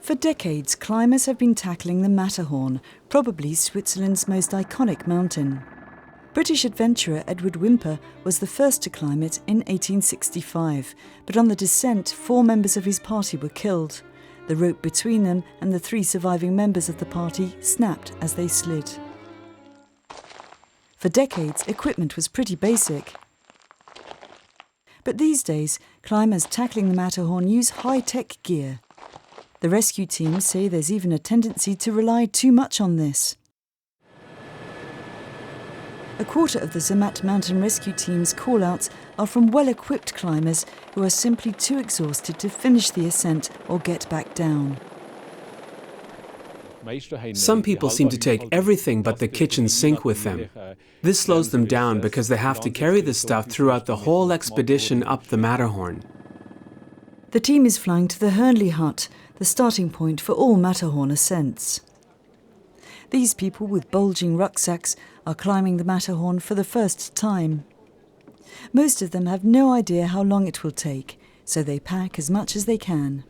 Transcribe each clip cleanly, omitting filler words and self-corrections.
For decades, climbers have been tackling the Matterhorn, probably Switzerland's most iconic mountain. British adventurer Edward Whymper was the first to climb it in 1865, but on the descent, 4 members of his party were killed. The rope between them and the 3 surviving members of the party snapped as they slid. For decades, equipment was pretty basic. But these days, climbers tackling the Matterhorn use high-tech gear. The rescue teams say there's even a tendency to rely too much on this. A quarter of the Zermatt mountain rescue team's call-outs are from well-equipped climbers who are simply too exhausted to finish the ascent or get back down. Some people seem to take everything but the kitchen sink with them. This slows them down because they have to carry the stuff throughout the whole expedition up the Matterhorn. The team is flying to the Hörnli hut, the starting point for all Matterhorn ascents. These people with bulging rucksacks are climbing the Matterhorn for the first time. Most of them have no idea how long it will take, so they pack as much as they can.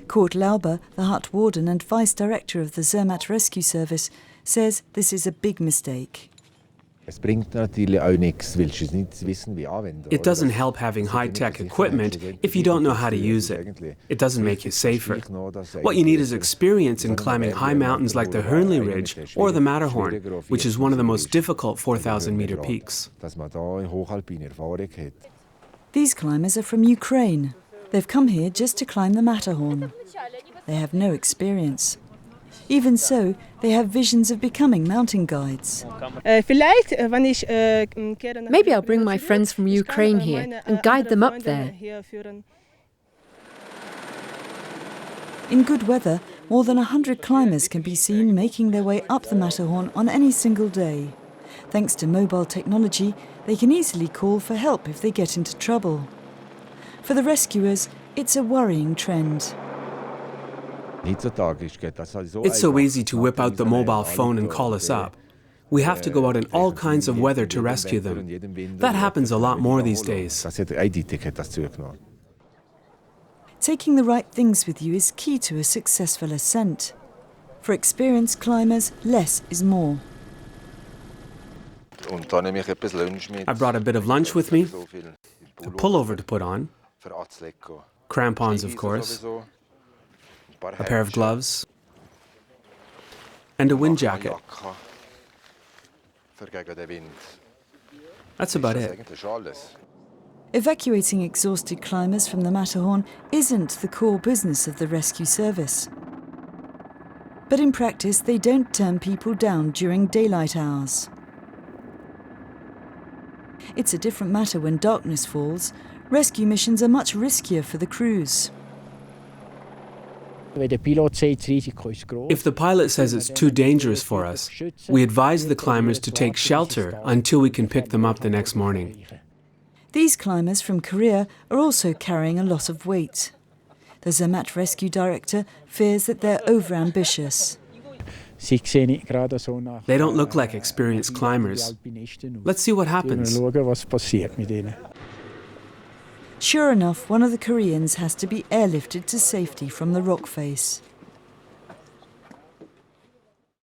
Kurt Lauber, the hut warden and vice director of the Zermatt Rescue Service, says this is a big mistake. It doesn't help having high-tech equipment if you don't know how to use it. It doesn't make you safer. What you need is experience in climbing high mountains like the Hörnli Ridge or the Matterhorn, which is one of the most difficult 4,000-meter peaks. These climbers are from Ukraine. They've come here just to climb the Matterhorn. They have no experience. Even so, they have visions of becoming mountain guides. Maybe I'll bring my friends from Ukraine here and guide them up there. In good weather, more than 100 climbers can be seen making their way up the Matterhorn on any single day. Thanks to mobile technology, they can easily call for help if they get into trouble. For the rescuers, it's a worrying trend. It's so easy to whip out the mobile phone and call us up. We have to go out in all kinds of weather to rescue them. That happens a lot more these days. Taking the right things with you is key to a successful ascent. For experienced climbers, less is more. I brought a bit of lunch with me, a pullover to put on, crampons of course, a pair of gloves, and a wind jacket. That's about it. Evacuating exhausted climbers from the Matterhorn isn't the core business of the rescue service. But in practice, they don't turn people down during daylight hours. It's a different matter when darkness falls. Rescue missions are much riskier for the crews. If the pilot says it's too dangerous for us, we advise the climbers to take shelter until we can pick them up the next morning. These climbers from Korea are also carrying a lot of weight. The Zermatt rescue director fears that they're over-ambitious. They don't look like experienced climbers. Let's see what happens. Sure enough, one of the Koreans has to be airlifted to safety from the rock face.